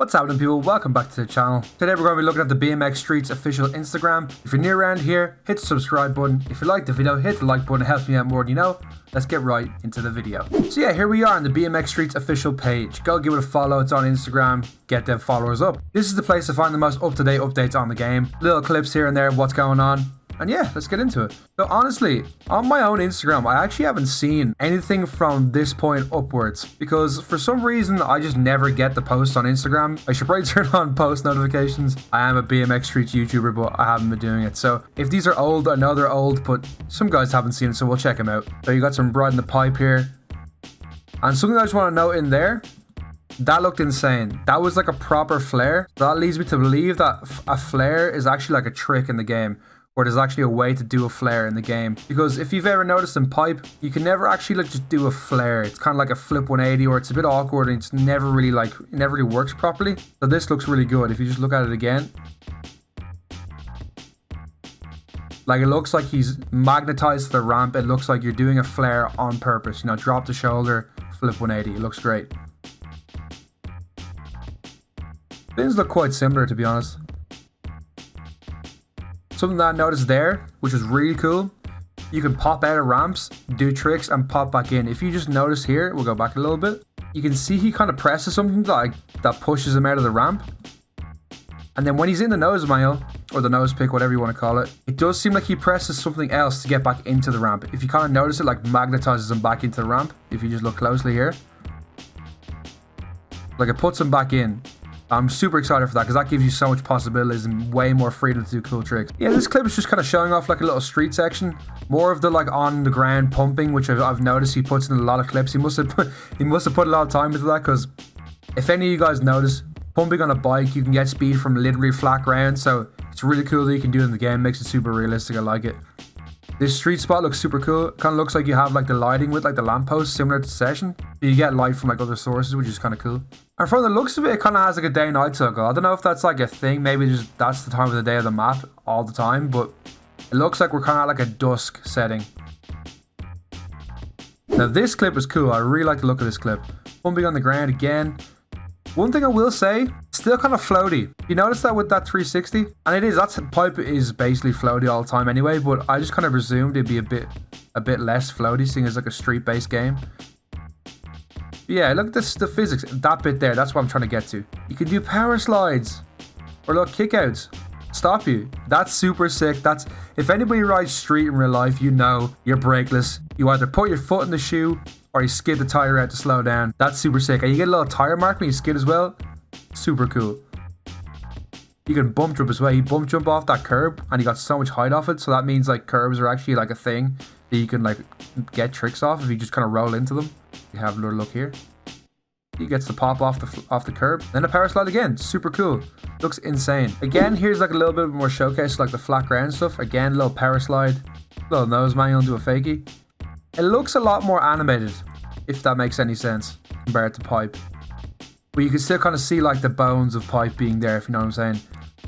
What's happening, people? Welcome back to the channel. Today we're going to be looking at the BMX Streets official Instagram. If you're new around here, hit the subscribe button. If you like the video, hit the like button. It helps me out more than you know. Let's get right into the video. So yeah, here we are on the BMX Streets official page. Go give it a follow. It's on Instagram. Get them followers up. This is the place to find the most up-to-date updates on the game. Little clips here and there of what's going on. And yeah, let's get into it. So honestly, on my own Instagram, I actually haven't seen anything from this point upwards because for some reason, I just never get the posts on Instagram. I should probably turn on post notifications. I am a BMX Streets YouTuber, but I haven't been doing it. So if these are old, I know they're old, but some guys haven't seen it, so we'll check them out. So you got some bread in the pipe here. And something I just want to note in there, that looked insane. That was like a proper flare. That leads me to believe that a flare is actually like a trick in the game, where there's actually a way to do a flare in the game. Because if you've ever noticed in pipe, you can never actually like just do a flare. It's kind of like a flip 180, or it's a bit awkward and it's never really it never really works properly. So this looks really good. If you just look at it again, like it looks like he's magnetized to the ramp. It looks like you're doing a flare on purpose. You know, drop the shoulder, flip 180. It looks great. Things look quite similar, to be honest. Something that I noticed there, which was really cool, you can pop out of ramps, do tricks, and pop back in. If you just notice here, we'll go back a little bit. You can see he kind of presses something that pushes him out of the ramp. And then when he's in the nose mail, or the nose pick, whatever you want to call it, it does seem like he presses something else to get back into the ramp. If you kind of notice it, like magnetizes him back into the ramp, if you just look closely here. Like it puts him back in. I'm super excited for that because that gives you so much possibilities and way more freedom to do cool tricks. Yeah, this clip is just kind of showing off like a little street section. More of the like on the ground pumping, which I've noticed he puts in a lot of clips. He must have put a lot of time into that, because if any of you guys notice, pumping on a bike, you can get speed from literally flat ground. So it's really cool that you can do it in the game. Makes it super realistic. I like it. This street spot looks super cool. Kind of looks like you have like the lighting with like the lamppost, similar to Session. You get light from like other sources, which is kind of cool. And from the looks of it, it kind of has like a day-night cycle. I don't know if that's like a thing. Maybe just that's the time of the day of the map all the time. But it looks like we're kind of like a dusk setting. Now this clip is cool. I really like the look of this clip. Bumping on the ground again. One thing I will say, still kind of floaty. You notice that with that 360? And it is, that's pipe is basically floaty all the time anyway, but I just kind of presumed it'd be a bit less floaty, seeing as like a street-based game. But yeah, look at this, the physics, that bit there, that's what I'm trying to get to. You can do power slides, or little kickouts, stop you. That's super sick. That's, if anybody rides street in real life, you know you're brakeless. You either put your foot in the shoe, or you skid the tire out to slow down. That's super sick. And you get a little tire mark when you skid as well. Super cool. You can bump jump as well. You bump jump off that curb and you got so much height off it. So that means like curbs are actually like a thing that you can like get tricks off if you just kind of roll into them. You have a little look here. He gets the pop off the curb. Then a power slide again. Super cool. Looks insane. Again, here's like a little bit more showcase, like the flat ground stuff. Again, little power slide. Little nose manual into a fakie. It looks a lot more animated, if that makes any sense, compared to pipe. But you can still kind of see like the bones of pipe being there, if you know what I'm saying.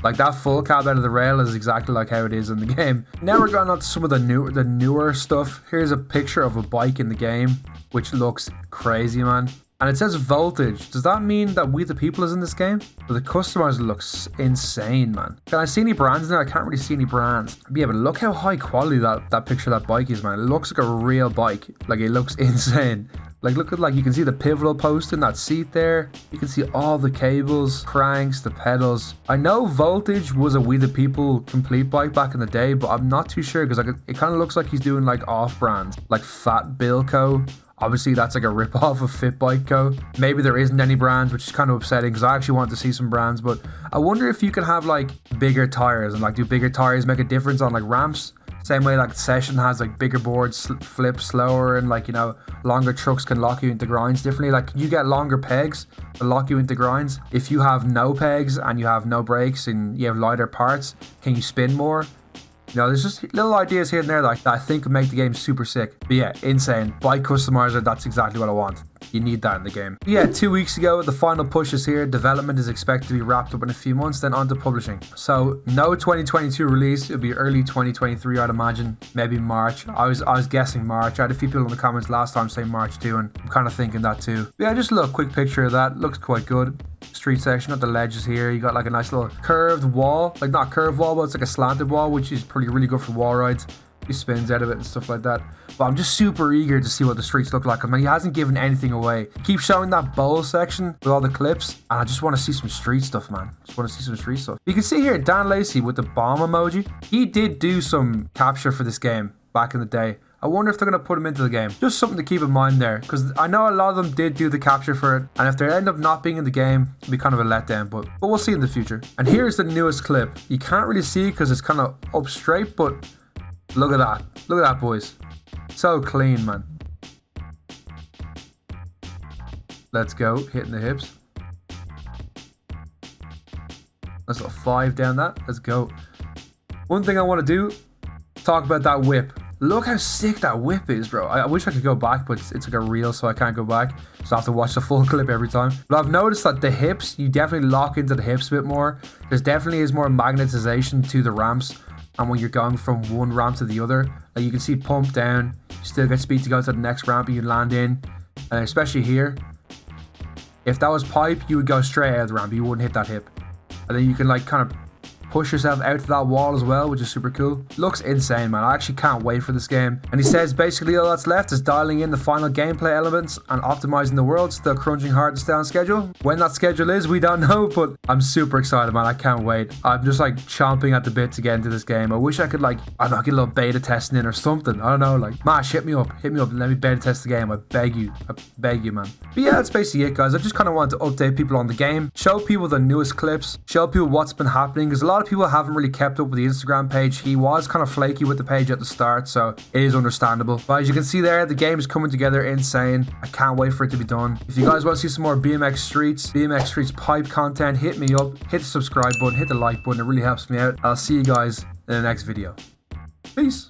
Like that full cab out of the rail is exactly like how it is in the game. Now we're going on to some of the newer stuff. Here's a picture of a bike in the game, which looks crazy, man. And it says voltage. Does that mean that We the People is in this game? But the customizer looks insane, man. Can I see any brands in there? I can't really see any brands. But yeah, but look how high quality that picture of that bike is, man. It looks like a real bike. Like, it looks insane. Like, look at, like, you can see the pivotal post in that seat there. You can see all the cables, cranks, the pedals. I know Voltage was a We the People complete bike back in the day, but I'm not too sure because like, it kind of looks like he's doing like off-brand, like Fat Bill Co. Obviously, that's like a rip-off of Fit Bike Co. Maybe there isn't any brands, which is kind of upsetting because I actually want to see some brands. But I wonder if you could have like bigger tires and like do bigger tires make a difference on like ramps? Same way like Session has like bigger boards, flip slower, and like, you know, longer trucks can lock you into grinds differently. Like you get longer pegs to lock you into grinds. If you have no pegs and you have no brakes and you have lighter parts, can you spin more? You know, there's just little ideas here and there that I think would make the game super sick. But yeah, insane. Bike customizer, that's exactly what I want. You need that in the game. But yeah, 2 weeks ago, the final push is here. Development is expected to be wrapped up in a few months, then on to publishing. So no 2022 release. It'll be early 2023, I'd imagine. Maybe March. I was guessing March. I had a few people in the comments last time saying March too, and I'm kind of thinking that too. But yeah, just a little quick picture of that. Looks quite good. Street section, got the ledges here. You got like a nice little curved wall, like not curved wall, but it's like a slanted wall, which is really good for wall rides. He spins out of it and stuff like that. But I'm just super eager to see what the streets look like. I mean, he hasn't given anything away. He keeps showing that bowl section with all the clips, and I just want to see some street stuff, man. Just want to see some street stuff. You can see here Dan Lacey with the bomb emoji. He did do some capture for this game back in the day. I wonder if they're going to put him into the game. Just something to keep in mind there, because I know a lot of them did do the capture for it, and if they end up not being in the game, it'll be kind of a letdown, but we'll see in the future. And here's the newest clip. You can't really see it because it's kind of up straight, but look at that. Look at that, boys. So clean, man. Let's go. Hitting the hips. Nice little 5 down that. Let's go. One thing I want to do, talk about that whip. Look how sick that whip is, bro. I wish I could go back, but it's like a reel, so I can't go back. So I have to watch the full clip every time. But I've noticed that the hips, you definitely lock into the hips a bit more. There's definitely is more magnetization to the ramps. And when you're going from one ramp to the other, like you can see pump down, you still get speed to go to the next ramp you land in. And especially here, if that was pipe, you would go straight out of the ramp. You wouldn't hit that hip. And then you can like kind of push yourself out to that wall as well, which is super cool. Looks insane, man. I actually can't wait for this game. And he says basically all that's left is dialing in the final gameplay elements and optimizing the world, still crunching hard to stay on schedule. When that schedule is, we don't know, but I'm super excited, man. I can't wait. I'm just like chomping at the bit to get into this game. I wish I could like, I don't know, get a little beta testing in or something. I don't know, like, Mash, hit me up and let me beta test the game. I beg you, man. But yeah, that's basically it, guys. I just kind of wanted to update people on the game, show people the newest clips, show people what's been happening, because a lot of people haven't really kept up with the Instagram page. He was kind of flaky with the page at the start, so it is understandable. But as you can see there, the game is coming together insane. I can't wait for it to be done. If you guys want to see some more BMX Streets pipe content, hit me up, hit the subscribe button, hit the like button. It really helps me out. I'll see you guys in the next video. Peace.